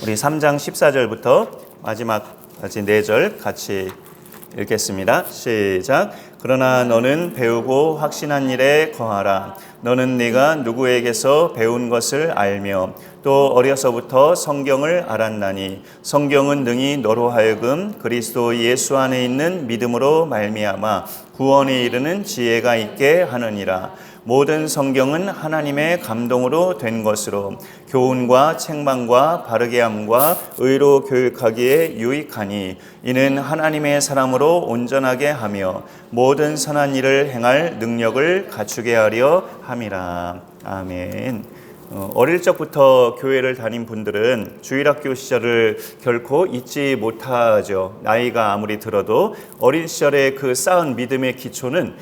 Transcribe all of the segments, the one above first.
우리 3장 14절부터 마지막까지 4절 같이 읽겠습니다. 시작. 그러나 너는 배우고 확신한 일에 거하라. 너는 네가 누구에게서 배운 것을 알며 또 어려서부터 성경을 알았나니 성경은 능히 너로 하여금 그리스도 예수 안에 있는 믿음으로 말미암아 구원에 이르는 지혜가 있게 하느니라. 모든 성경은 하나님의 감동으로 된 것으로 교훈과 책망과 바르게 함과 의로 교육하기에 유익하니 이는 하나님의 사람으로 온전하게 하며 모든 선한 일을 행할 능력을 갖추게 하려 함이라. 아멘. 어릴 적부터 교회를 다닌 분들은 주일학교 시절을 결코 잊지 못하죠. 나이가 아무리 들어도 어린 시절에 그 쌓은 믿음의 기초는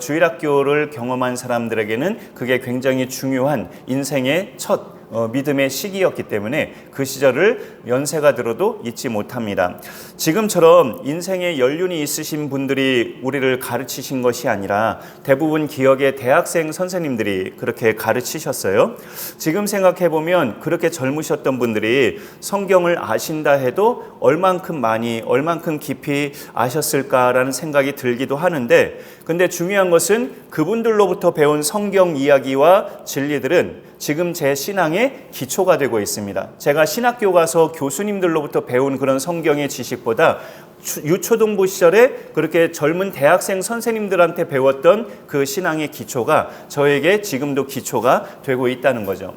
주일학교를 경험한 사람들에게는 그게 굉장히 중요한 인생의 첫 믿음의 시기였기 때문에 그 시절을 연세가 들어도 잊지 못합니다. 지금처럼 인생의 연륜이 있으신 분들이 우리를 가르치신 것이 아니라 대부분 기억의 대학생 선생님들이 그렇게 가르치셨어요. 지금 생각해보면 그렇게 젊으셨던 분들이 성경을 아신다 해도 얼만큼 많이, 얼만큼 깊이 아셨을까라는 생각이 들기도 하는데, 근데 중요한 것은 그분들로부터 배운 성경 이야기와 진리들은 지금 제 신앙의 기초가 되고 있습니다. 제가 신학교 가서 교수님들로부터 배운 그런 성경의 지식보다 유초등부 시절에 그렇게 젊은 대학생 선생님들한테 배웠던 그 신앙의 기초가 저에게 지금도 기초가 되고 있다는 거죠.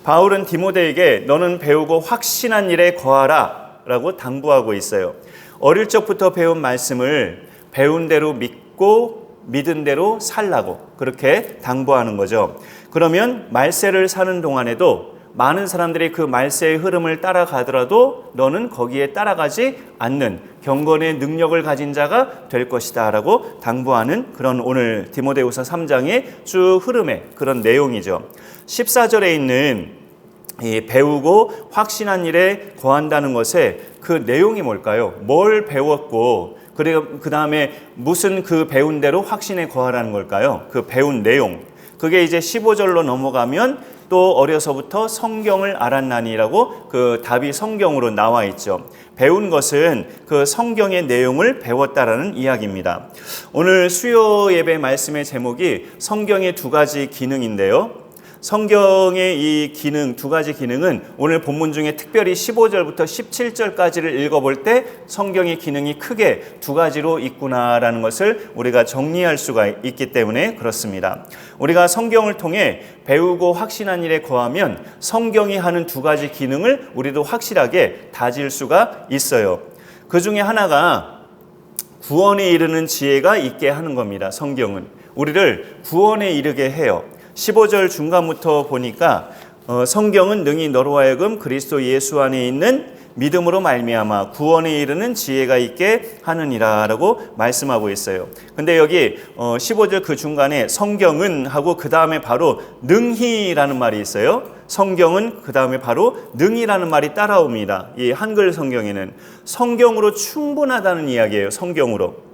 바울은 디모데에게 너는 배우고 확신한 일에 거하라 라고 당부하고 있어요. 어릴 적부터 배운 말씀을 배운 대로 믿고 믿은 대로 살라고 그렇게 당부하는 거죠. 그러면 말세를 사는 동안에도 많은 사람들이 그 말세의 흐름을 따라가더라도 너는 거기에 따라가지 않는 경건의 능력을 가진 자가 될 것이다 라고 당부하는 그런 오늘 디모데후서 3장의 쭉 흐름의 그런 내용이죠. 14절에 있는 이 배우고 확신한 일에 거한다는 것의 그 내용이 뭘까요? 뭘 배웠고 그리고 그 다음에 무슨 그 배운 대로 확신에 거하라는 걸까요? 그 배운 내용. 그게 이제 15절로 넘어가면 또 어려서부터 성경을 알았나니라고 그 답이 성경으로 나와 있죠. 배운 것은 그 성경의 내용을 배웠다라는 이야기입니다. 오늘 수요 예배 말씀의 제목이 성경의 두 가지 기능인데요. 성경의 이 기능, 두 가지 기능은 오늘 본문 중에 특별히 15절부터 17절까지를 읽어볼 때 성경의 기능이 크게 두 가지로 있구나라는 것을 우리가 정리할 수가 있기 때문에 그렇습니다. 우리가 성경을 통해 배우고 확신한 일에 거하면 성경이 하는 두 가지 기능을 우리도 확실하게 다질 수가 있어요. 그 중에 하나가 구원에 이르는 지혜가 있게 하는 겁니다. 성경은 우리를 구원에 이르게 해요. 15절 중간부터 보니까 성경은 능히 너로 하여금 그리스도 예수 안에 있는 믿음으로 말미암아 구원에 이르는 지혜가 있게 하느니라 라고 말씀하고 있어요. 근데 여기 15절 그 중간에 성경은 하고 그 다음에 바로 능히라는 말이 있어요. 성경은 그 다음에 바로 능히라는 말이 따라옵니다. 이 한글 성경에는 성경으로 충분하다는 이야기예요. 성경으로.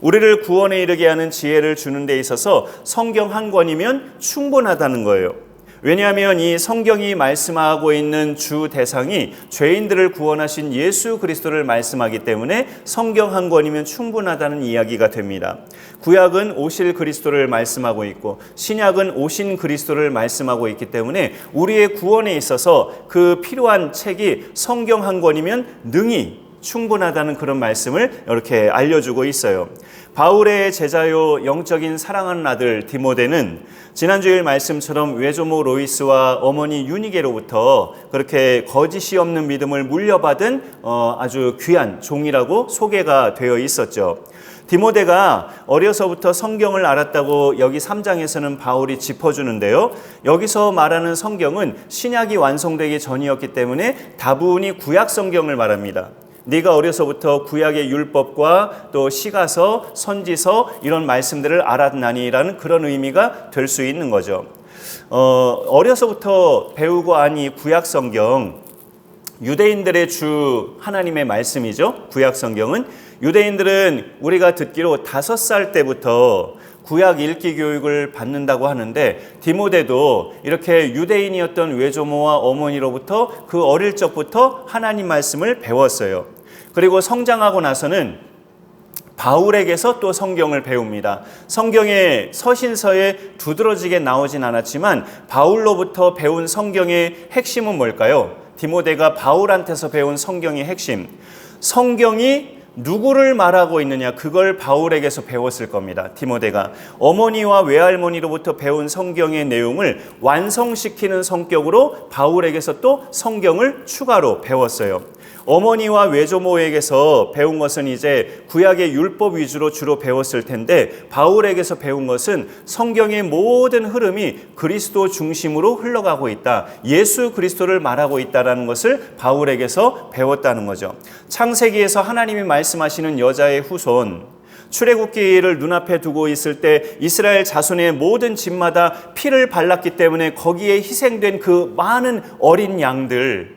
우리를 구원에 이르게 하는 지혜를 주는 데 있어서 성경 한 권이면 충분하다는 거예요. 왜냐하면 이 성경이 말씀하고 있는 주 대상이 죄인들을 구원하신 예수 그리스도를 말씀하기 때문에 성경 한 권이면 충분하다는 이야기가 됩니다. 구약은 오실 그리스도를 말씀하고 있고 신약은 오신 그리스도를 말씀하고 있기 때문에 우리의 구원에 있어서 그 필요한 책이 성경 한 권이면 능히 충분하다는 그런 말씀을 이렇게 알려주고 있어요. 바울의 제자요 영적인 사랑하는 아들 디모데는 지난주일 말씀처럼 외조모 로이스와 어머니 유니게로부터 그렇게 거짓이 없는 믿음을 물려받은 아주 귀한 종이라고 소개가 되어 있었죠. 디모데가 어려서부터 성경을 알았다고 여기 3장에서는 바울이 짚어주는데요. 여기서 말하는 성경은 신약이 완성되기 전이었기 때문에 다분히 구약 성경을 말합니다. 네가 어려서부터 구약의 율법과 또 시가서, 선지서 이런 말씀들을 알았나니라는 그런 의미가 될 수 있는 거죠. 어려서부터 배우고 아니 구약 성경, 유대인들의 주 하나님의 말씀이죠. 구약 성경은 유대인들은 우리가 듣기로 5살 때부터 구약 읽기 교육을 받는다고 하는데 디모데도 이렇게 유대인이었던 외조모와 어머니로부터 그 어릴 적부터 하나님 말씀을 배웠어요. 그리고 성장하고 나서는 바울에게서 또 성경을 배웁니다. 성경의 서신서에 두드러지게 나오진 않았지만 바울로부터 배운 성경의 핵심은 뭘까요? 디모데가 바울한테서 배운 성경의 핵심. 성경이 누구를 말하고 있느냐, 그걸 바울에게서 배웠을 겁니다. 디모데가 어머니와 외할머니로부터 배운 성경의 내용을 완성시키는 성격으로 바울에게서 또 성경을 추가로 배웠어요. 어머니와 외조모에게서 배운 것은 이제 구약의 율법 위주로 주로 배웠을 텐데 바울에게서 배운 것은 성경의 모든 흐름이 그리스도 중심으로 흘러가고 있다, 예수 그리스도를 말하고 있다는 것을 바울에게서 배웠다는 거죠. 창세기에서 하나님이 말씀하시는 여자의 후손, 출애굽기를 눈앞에 두고 있을 때 이스라엘 자손의 모든 집마다 피를 발랐기 때문에 거기에 희생된 그 많은 어린 양들,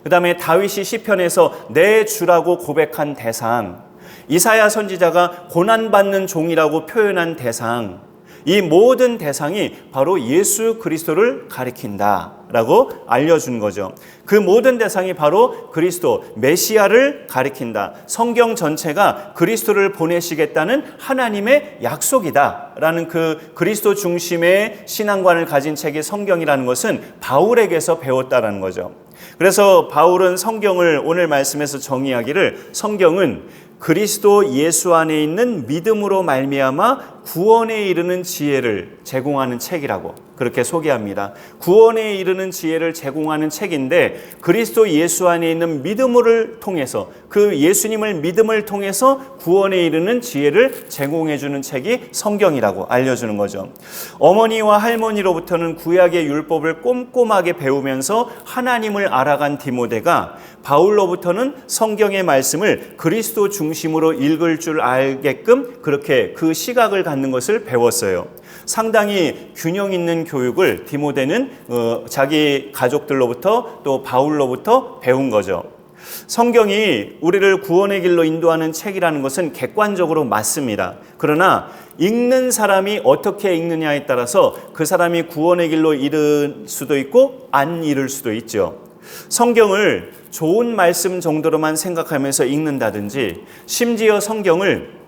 그 다음에 다윗이 시편에서 내 주라고 고백한 대상, 이사야 선지자가 고난받는 종이라고 표현한 대상, 이 모든 대상이 바로 예수 그리스도를 가리킨다라고 알려준 거죠. 그 모든 대상이 바로 그리스도, 메시아를 가리킨다. 성경 전체가 그리스도를 보내시겠다는 하나님의 약속이다라는 그 그리스도 중심의 신앙관을 가진 책이 성경이라는 것은 바울에게서 배웠다라는 거죠. 그래서 바울은 성경을 오늘 말씀에서 정의하기를 성경은 그리스도 예수 안에 있는 믿음으로 말미암아 구원에 이르는 지혜를 제공하는 책이라고 그렇게 소개합니다. 구원에 이르는 지혜를 제공하는 책인데 그리스도 예수 안에 있는 믿음을 통해서, 그 예수님을 믿음을 통해서 구원에 이르는 지혜를 제공해 주는 책이 성경이라고 알려주는 거죠. 어머니와 할머니로부터는 구약의 율법을 꼼꼼하게 배우면서 하나님을 알아간 디모데가 바울로부터는 성경의 말씀을 그리스도 중심으로 읽을 줄 알게끔 그렇게 그 시각을 갖는 것을 배웠어요. 상당히 균형 있는 교육을 디모데는 자기 가족들로부터 또 바울로부터 배운 거죠. 성경이 우리를 구원의 길로 인도하는 책이라는 것은 객관적으로 맞습니다. 그러나 읽는 사람이 어떻게 읽느냐에 따라서 그 사람이 구원의 길로 이를 수도 있고 안 이를 수도 있죠. 성경을 좋은 말씀 정도로만 생각하면서 읽는다든지, 심지어 성경을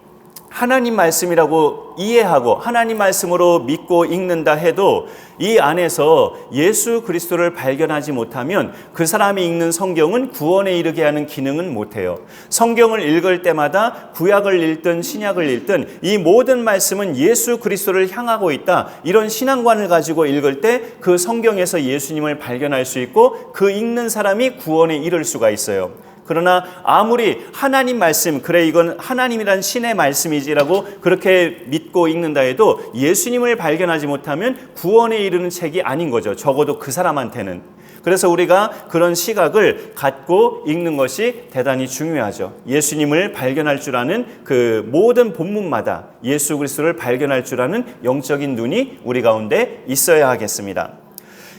하나님 말씀이라고 이해하고 하나님 말씀으로 믿고 읽는다 해도 이 안에서 예수 그리스도를 발견하지 못하면 그 사람이 읽는 성경은 구원에 이르게 하는 기능은 못해요. 성경을 읽을 때마다 구약을 읽든 신약을 읽든 이 모든 말씀은 예수 그리스도를 향하고 있다, 이런 신앙관을 가지고 읽을 때 그 성경에서 예수님을 발견할 수 있고 그 읽는 사람이 구원에 이를 수가 있어요. 그러나 아무리 하나님 말씀, 그래 이건 하나님이란 신의 말씀이지라고 그렇게 믿고 읽는다 해도 예수님을 발견하지 못하면 구원에 이르는 책이 아닌 거죠. 적어도 그 사람한테는. 그래서 우리가 그런 시각을 갖고 읽는 것이 대단히 중요하죠. 예수님을 발견할 줄 아는 그 모든 본문마다 예수 그리스도를 발견할 줄 아는 영적인 눈이 우리 가운데 있어야 하겠습니다.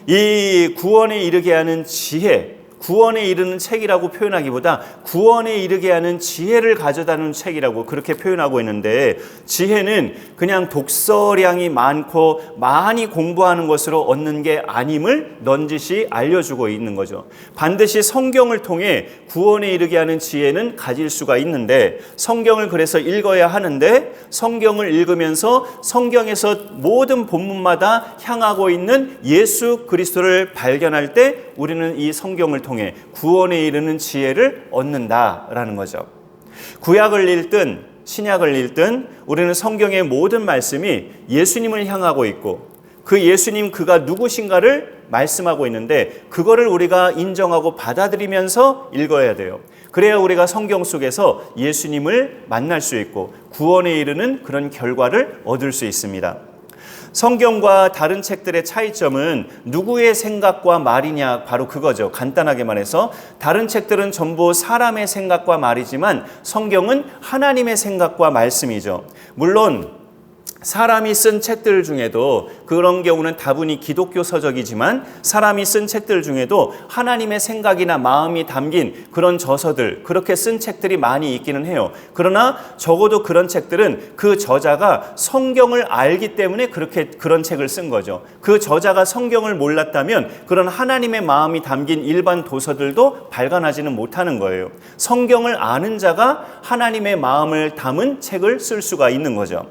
이 구원에 이르게 하는 지혜, 구원에 이르는 책이라고 표현하기보다 구원에 이르게 하는 지혜를 가져다는 책이라고 그렇게 표현하고 있는데, 지혜는 그냥 독서량이 많고 많이 공부하는 것으로 얻는 게 아님을 넌지시 알려주고 있는 거죠. 반드시 성경을 통해 구원에 이르게 하는 지혜는 가질 수가 있는데, 성경을 그래서 읽어야 하는데, 성경을 읽으면서 성경에서 모든 본문마다 향하고 있는 예수 그리스도를 발견할 때 우리는 이 성경을 통해 구원에 이르는 지혜를 얻는다라는 거죠. 구약을 읽든 신약을 읽든 우리는 성경의 모든 말씀이 예수님을 향하고 있고 그 예수님, 그가 누구신가를 말씀하고 있는데 그거를 우리가 인정하고 받아들이면서 읽어야 돼요. 그래야 우리가 성경 속에서 예수님을 만날 수 있고 구원에 이르는 그런 결과를 얻을 수 있습니다. 성경과 다른 책들의 차이점은 누구의 생각과 말이냐, 바로 그거죠. 간단하게 말해서 다른 책들은 전부 사람의 생각과 말이지만 성경은 하나님의 생각과 말씀이죠. 물론 사람이 쓴 책들 중에도 그런 경우는 다분히 기독교 서적이지만 사람이 쓴 책들 중에도 하나님의 생각이나 마음이 담긴 그런 저서들, 그렇게 쓴 책들이 많이 있기는 해요. 그러나 적어도 그런 책들은 그 저자가 성경을 알기 때문에 그런 책을 쓴 거죠. 그 저자가 성경을 몰랐다면 그런 하나님의 마음이 담긴 일반 도서들도 발간하지는 못하는 거예요. 성경을 아는 자가 하나님의 마음을 담은 책을 쓸 수가 있는 거죠.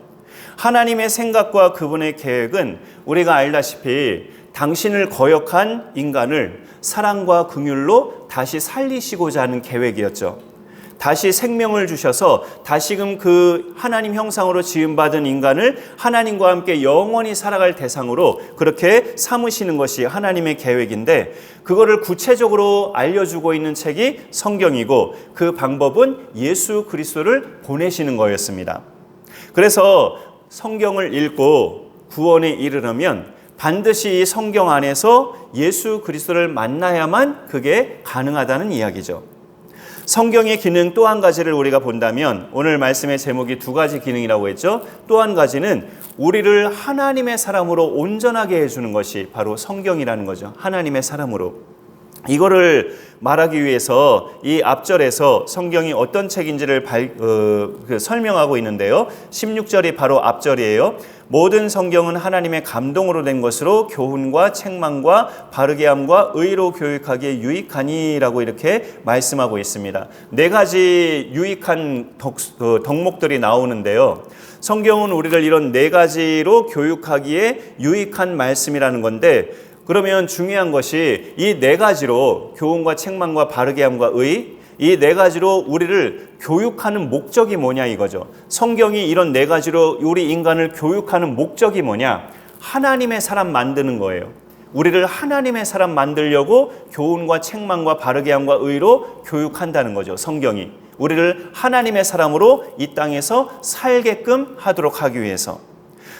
하나님의 생각과 그분의 계획은 우리가 알다시피 당신을 거역한 인간을 사랑과 긍휼로 다시 살리시고자 하는 계획이었죠. 다시 생명을 주셔서 다시금 그 하나님 형상으로 지음받은 인간을 하나님과 함께 영원히 살아갈 대상으로 그렇게 삼으시는 것이 하나님의 계획인데, 그거를 구체적으로 알려주고 있는 책이 성경이고 그 방법은 예수 그리스도를 보내시는 거였습니다. 그래서 성경을 읽고 구원에 이르려면 반드시 이 성경 안에서 예수 그리스도를 만나야만 그게 가능하다는 이야기죠. 성경의 기능 또 한 가지를 우리가 본다면, 오늘 말씀의 제목이 두 가지 기능이라고 했죠. 또 한 가지는 우리를 하나님의 사람으로 온전하게 해주는 것이 바로 성경이라는 거죠. 하나님의 사람으로. 이거를 말하기 위해서 이 앞절에서 성경이 어떤 책인지를 설명하고 있는데요. 16절이 바로 앞절이에요. 모든 성경은 하나님의 감동으로 된 것으로 교훈과 책망과 바르게 함과 의로 교육하기에 유익하니라고 이렇게 말씀하고 있습니다. 네 가지 유익한 덕목들이 나오는데요. 성경은 우리를 이런 네 가지로 교육하기에 유익한 말씀이라는 건데, 그러면 중요한 것이 이 네 가지로 교훈과 책망과 바르게 함과 의, 이 네 가지로 우리를 교육하는 목적이 뭐냐 이거죠. 성경이 이런 네 가지로 우리 인간을 교육하는 목적이 뭐냐? 하나님의 사람 만드는 거예요. 우리를 하나님의 사람 만들려고 교훈과 책망과 바르게 함과 의로 교육한다는 거죠. 성경이 우리를 하나님의 사람으로 이 땅에서 살게끔 하도록 하기 위해서.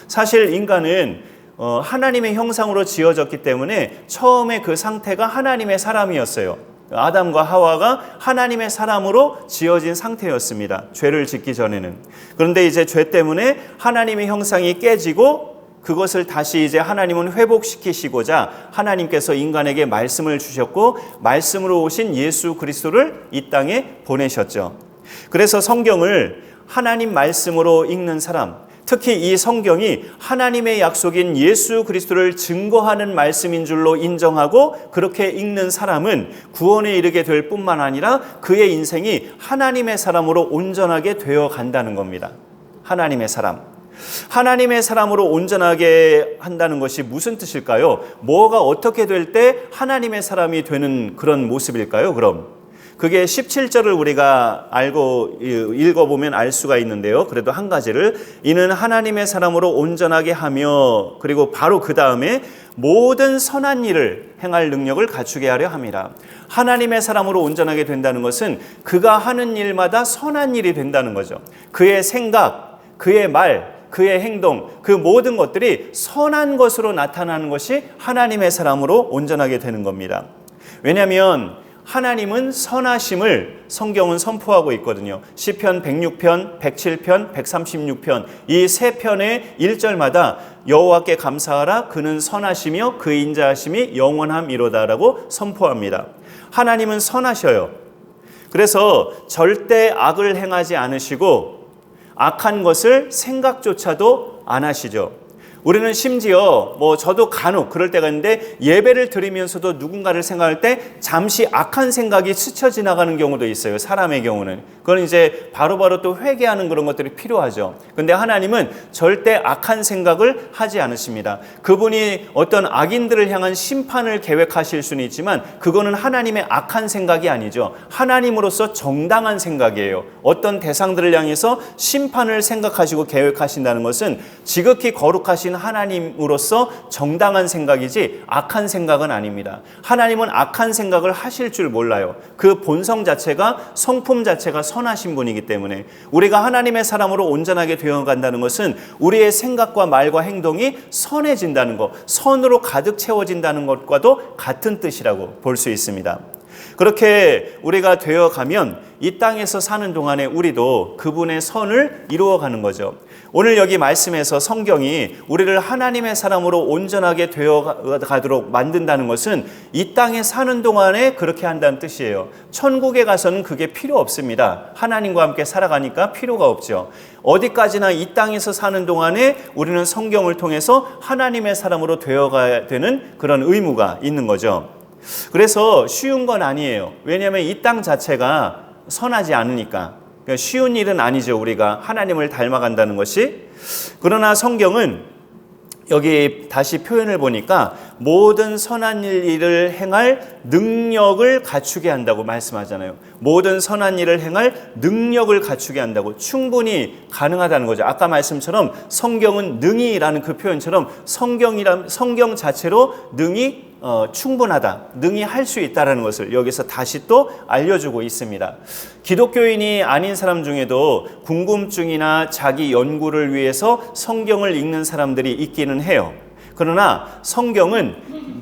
사실 인간은 하나님의 형상으로 지어졌기 때문에 처음에 그 상태가 하나님의 사람이었어요. 아담과 하와가 하나님의 사람으로 지어진 상태였습니다. 죄를 짓기 전에는. 그런데 이제 죄 때문에 하나님의 형상이 깨지고 그것을 다시 이제 하나님은 회복시키시고자 하나님께서 인간에게 말씀을 주셨고, 말씀으로 오신 예수 그리스도를 이 땅에 보내셨죠. 그래서 성경을 하나님 말씀으로 읽는 사람, 특히 이 성경이 하나님의 약속인 예수 그리스도를 증거하는 말씀인 줄로 인정하고 그렇게 읽는 사람은 구원에 이르게 될 뿐만 아니라 그의 인생이 하나님의 사람으로 온전하게 되어 간다는 겁니다. 하나님의 사람. 하나님의 사람으로 온전하게 한다는 것이 무슨 뜻일까요? 뭐가 어떻게 될 때 하나님의 사람이 되는 그런 모습일까요? 그럼 그게 17절을 우리가 알고 읽어보면 알 수가 있는데요. 그래도 한 가지를, 이는 하나님의 사람으로 온전하게 하며, 그리고 바로 그 다음에 모든 선한 일을 행할 능력을 갖추게 하려 함이라. 하나님의 사람으로 온전하게 된다는 것은 그가 하는 일마다 선한 일이 된다는 거죠. 그의 생각, 그의 말, 그의 행동, 그 모든 것들이 선한 것으로 나타나는 것이 하나님의 사람으로 온전하게 되는 겁니다. 왜냐하면 하나님은 선하심을 성경은 선포하고 있거든요. 시편 106편, 107편, 136편 이 세 편의 1절마다 여호와께 감사하라, 그는 선하시며 그 인자하심이 영원함이로다라고 선포합니다. 하나님은 선하셔요. 그래서 절대 악을 행하지 않으시고 악한 것을 생각조차도 안 하시죠. 우리는 심지어 저도 간혹 그럴 때가 있는데, 예배를 드리면서도 누군가를 생각할 때 잠시 악한 생각이 스쳐 지나가는 경우도 있어요. 사람의 경우는. 그건 이제 바로바로 또 회개하는 그런 것들이 필요하죠. 근데 하나님은 절대 악한 생각을 하지 않으십니다. 그분이 어떤 악인들을 향한 심판을 계획하실 수는 있지만 그거는 하나님의 악한 생각이 아니죠. 하나님으로서 정당한 생각이에요. 어떤 대상들을 향해서 심판을 생각하시고 계획하신다는 것은 지극히 거룩하신 하나님으로서 정당한 생각이지 악한 생각은 아닙니다. 하나님은 악한 생각을 하실 줄 몰라요. 그 본성 자체가, 성품 자체가 선하신 분이기 때문에 우리가 하나님의 사람으로 온전하게 되어간다는 것은 우리의 생각과 말과 행동이 선해진다는 것, 선으로 가득 채워진다는 것과도 같은 뜻이라고 볼 수 있습니다. 그렇게 우리가 되어가면 이 땅에서 사는 동안에 우리도 그분의 선을 이루어가는 거죠. 오늘 여기 말씀에서 성경이 우리를 하나님의 사람으로 온전하게 되어가도록 만든다는 것은 이 땅에 사는 동안에 그렇게 한다는 뜻이에요. 천국에 가서는 그게 필요 없습니다. 하나님과 함께 살아가니까 필요가 없죠. 어디까지나 이 땅에서 사는 동안에 우리는 성경을 통해서 하나님의 사람으로 되어가야 되는 그런 의무가 있는 거죠. 그래서 쉬운 건 아니에요. 왜냐하면 이 땅 자체가 선하지 않으니까. 그러니까 쉬운 일은 아니죠. 우리가 하나님을 닮아간다는 것이. 그러나 성경은 여기 다시 표현을 보니까 모든 선한 일을 행할 능력을 갖추게 한다고 말씀하잖아요. 모든 선한 일을 행할 능력을 갖추게 한다고, 충분히 가능하다는 거죠. 아까 말씀처럼 성경은 능히라는 그 표현처럼 성경 자체로 능히 충분하다, 능히 할 수 있다는 것을 여기서 다시 또 알려주고 있습니다. 기독교인이 아닌 사람 중에도 궁금증이나 자기 연구를 위해서 성경을 읽는 사람들이 있기는 해요. 그러나 성경은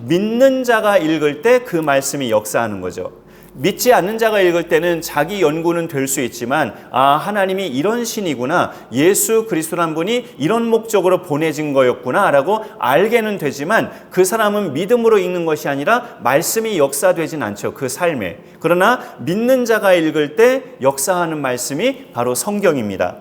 믿는 자가 읽을 때 그 말씀이 역사하는 거죠. 믿지 않는 자가 읽을 때는 자기 연구는 될 수 있지만, 아, 하나님이 이런 신이구나, 예수 그리스도란 분이 이런 목적으로 보내진 거였구나 라고 알게는 되지만, 그 사람은 믿음으로 읽는 것이 아니라 말씀이 역사되진 않죠, 그 삶에. 그러나 믿는 자가 읽을 때 역사하는 말씀이 바로 성경입니다.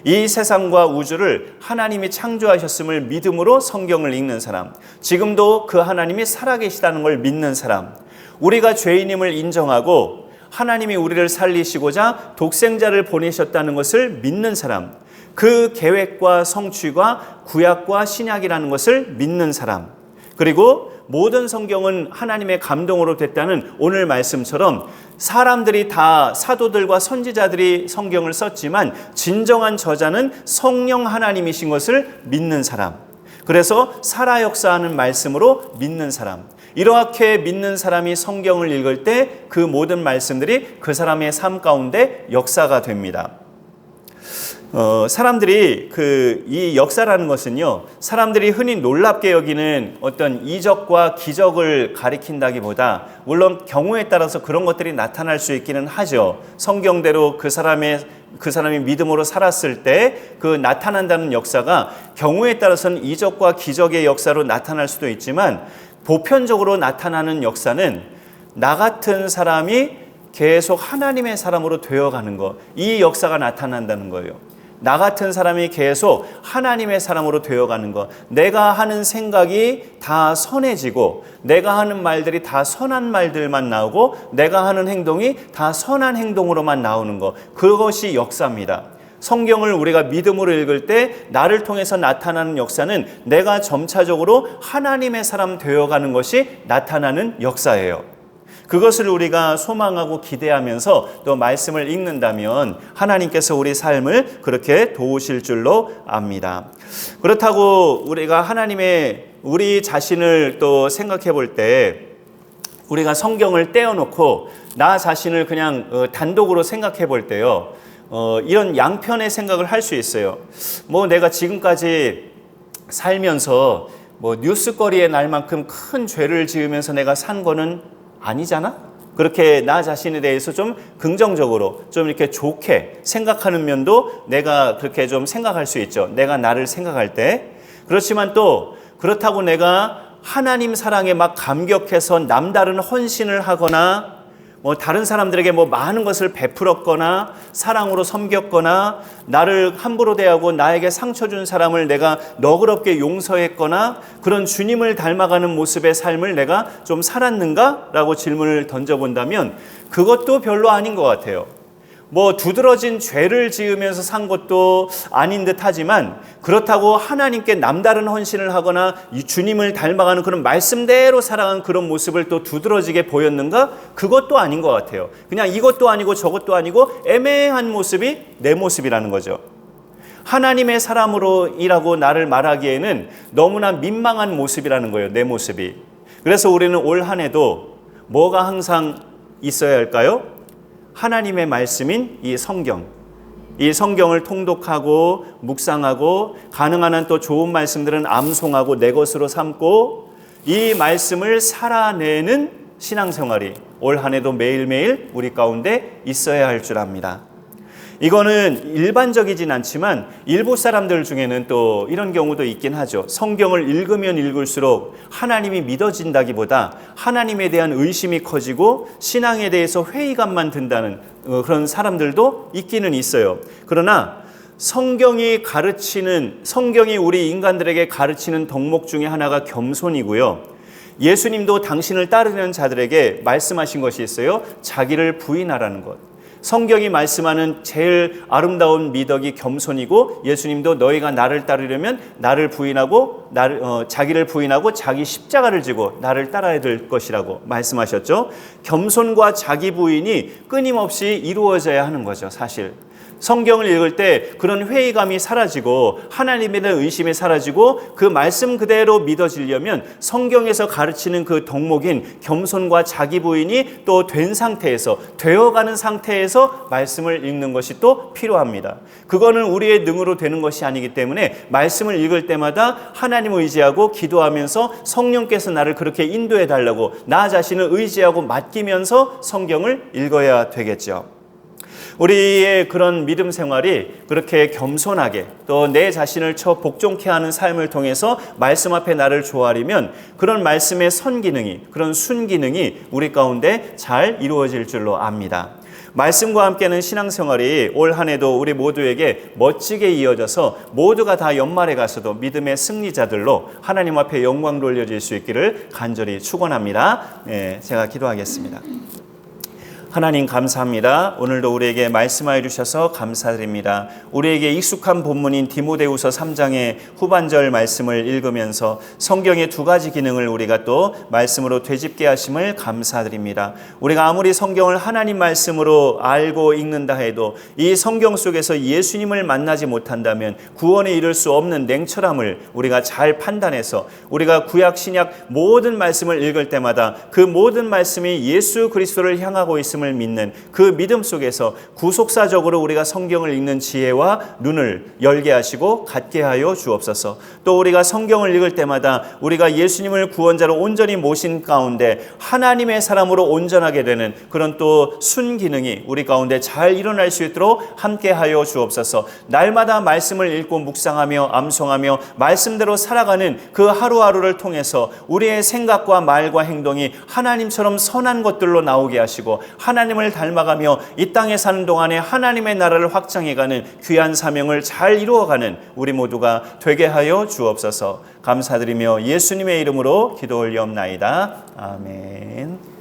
이 세상과 우주를 하나님이 창조하셨음을 믿음으로 성경을 읽는 사람, 지금도 그 하나님이 살아계시다는 걸 믿는 사람, 우리가 죄인임을 인정하고 하나님이 우리를 살리시고자 독생자를 보내셨다는 것을 믿는 사람, 그 계획과 성취가 구약과 신약이라는 것을 믿는 사람, 그리고 모든 성경은 하나님의 감동으로 됐다는 오늘 말씀처럼 사람들이 다, 사도들과 선지자들이 성경을 썼지만 진정한 저자는 성령 하나님이신 것을 믿는 사람, 그래서 살아 역사하는 말씀으로 믿는 사람, 이렇게 믿는 사람이 성경을 읽을 때 그 모든 말씀들이 그 사람의 삶 가운데 역사가 됩니다. 사람들이 이 역사라는 것은요, 사람들이 흔히 놀랍게 여기는 어떤 이적과 기적을 가리킨다기보다, 물론 경우에 따라서 그런 것들이 나타날 수 있기는 하죠. 성경대로 그 사람이 믿음으로 살았을 때 그 나타난다는 역사가 경우에 따라서는 이적과 기적의 역사로 나타날 수도 있지만, 보편적으로 나타나는 역사는 나 같은 사람이 계속 하나님의 사람으로 되어가는 것, 이 역사가 나타난다는 거예요. 나 같은 사람이 계속 하나님의 사람으로 되어가는 것, 내가 하는 생각이 다 선해지고, 내가 하는 말들이 다 선한 말들만 나오고, 내가 하는 행동이 다 선한 행동으로만 나오는 것, 그것이 역사입니다. 성경을 우리가 믿음으로 읽을 때 나를 통해서 나타나는 역사는 내가 점차적으로 하나님의 사람 되어가는 것이 나타나는 역사예요. 그것을 우리가 소망하고 기대하면서 또 말씀을 읽는다면 하나님께서 우리 삶을 그렇게 도우실 줄로 압니다. 그렇다고 우리가 우리 자신을 또 생각해 볼 때, 우리가 성경을 떼어놓고 나 자신을 그냥 단독으로 생각해 볼 때요, 이런 양편의 생각을 할 수 있어요. 내가 지금까지 살면서 뉴스거리의 날만큼 큰 죄를 지으면서 내가 산 거는 아니잖아? 그렇게 나 자신에 대해서 좀 긍정적으로, 좀 이렇게 좋게 생각하는 면도 내가 그렇게 좀 생각할 수 있죠. 내가 나를 생각할 때. 그렇지만 또 그렇다고 내가 하나님 사랑에 막 감격해서 남다른 헌신을 하거나 다른 사람들에게 많은 것을 베풀었거나 사랑으로 섬겼거나 나를 함부로 대하고 나에게 상처 준 사람을 내가 너그럽게 용서했거나 그런 주님을 닮아가는 모습의 삶을 내가 좀 살았는가? 라고 질문을 던져본다면 그것도 별로 아닌 것 같아요. 두드러진 죄를 지으면서 산 것도 아닌 듯 하지만, 그렇다고 하나님께 남다른 헌신을 하거나 이 주님을 닮아가는 그런 말씀대로 살아간 그런 모습을 또 두드러지게 보였는가? 그것도 아닌 것 같아요. 그냥 이것도 아니고 저것도 아니고 애매한 모습이 내 모습이라는 거죠. 하나님의 사람으로이라고 나를 말하기에는 너무나 민망한 모습이라는 거예요, 내 모습이. 그래서 우리는 올 한 해도 뭐가 항상 있어야 할까요? 하나님의 말씀인 이 성경을 통독하고 묵상하고, 가능한 한 또 좋은 말씀들은 암송하고 내 것으로 삼고, 이 말씀을 살아내는 신앙생활이 올 한 해도 매일매일 우리 가운데 있어야 할 줄 압니다. 이거는 일반적이진 않지만 일부 사람들 중에는 또 이런 경우도 있긴 하죠. 성경을 읽으면 읽을수록 하나님이 믿어진다기보다 하나님에 대한 의심이 커지고 신앙에 대해서 회의감만 든다는 그런 사람들도 있기는 있어요. 그러나 성경이 우리 인간들에게 가르치는 덕목 중에 하나가 겸손이고요. 예수님도 당신을 따르는 자들에게 말씀하신 것이 있어요. 자기를 부인하라는 것. 성경이 말씀하는 제일 아름다운 미덕이 겸손이고, 예수님도 너희가 나를 따르려면 자기를 부인하고 자기 십자가를 지고 나를 따라야 될 것이라고 말씀하셨죠. 겸손과 자기 부인이 끊임없이 이루어져야 하는 거죠, 사실. 성경을 읽을 때 그런 회의감이 사라지고 하나님에 대한 의심이 사라지고 그 말씀 그대로 믿어지려면 성경에서 가르치는 그 덕목인 겸손과 자기 부인이 또 되어가는 상태에서 말씀을 읽는 것이 또 필요합니다. 그거는 우리의 능으로 되는 것이 아니기 때문에 말씀을 읽을 때마다 하나님을 의지하고 기도하면서 성령께서 나를 그렇게 인도해 달라고 나 자신을 의지하고 맡기면서 성경을 읽어야 되겠죠. 우리의 그런 믿음 생활이 그렇게 겸손하게 또 내 자신을 복종케 하는 삶을 통해서 말씀 앞에 나를 조아리면 그런 말씀의 선기능이, 그런 순기능이 우리 가운데 잘 이루어질 줄로 압니다. 말씀과 함께하는 신앙생활이 올 한 해도 우리 모두에게 멋지게 이어져서 모두가 다 연말에 가서도 믿음의 승리자들로 하나님 앞에 영광 돌려질 수 있기를 간절히 축원합니다. 제가 기도하겠습니다. 하나님 감사합니다. 오늘도 우리에게 말씀하여 주셔서 감사드립니다. 우리에게 익숙한 본문인 디모데후서 3장의 후반절 말씀을 읽으면서 성경의 두 가지 기능을 우리가 또 말씀으로 되짚게 하심을 감사드립니다. 우리가 아무리 성경을 하나님 말씀으로 알고 읽는다 해도 이 성경 속에서 예수님을 만나지 못한다면 구원에 이를 수 없는 냉철함을 우리가 잘 판단해서 우리가 구약 신약 모든 말씀을 읽을 때마다 그 모든 말씀이 예수 그리스도를 향하고 있음을 믿는 그 믿음 속에서 구속사적으로 우리가 성경을 읽는 지혜와 눈을 열게 하시고 갖게 하여 주옵소서. 또 우리가 성경을 읽을 때마다 우리가 예수님을 구원자로 온전히 모신 가운데 하나님의 사람으로 온전하게 되는 그런 또 순기능이 우리 가운데 잘 일어날 수 있도록 함께 하여 주옵소서. 날마다 말씀을 읽고 묵상하며 암송하며 말씀대로 살아가는 그 하루하루를 통해서 우리의 생각과 말과 행동이 하나님처럼 선한 것들로 나오게 하시고 하나님을 닮아가며 이 땅에 사는 동안에 하나님의 나라를 확장해가는 귀한 사명을 잘 이루어가는 우리 모두가 되게 하여 주옵소서. 감사드리며 예수님의 이름으로 기도 올리옵나이다. 아멘.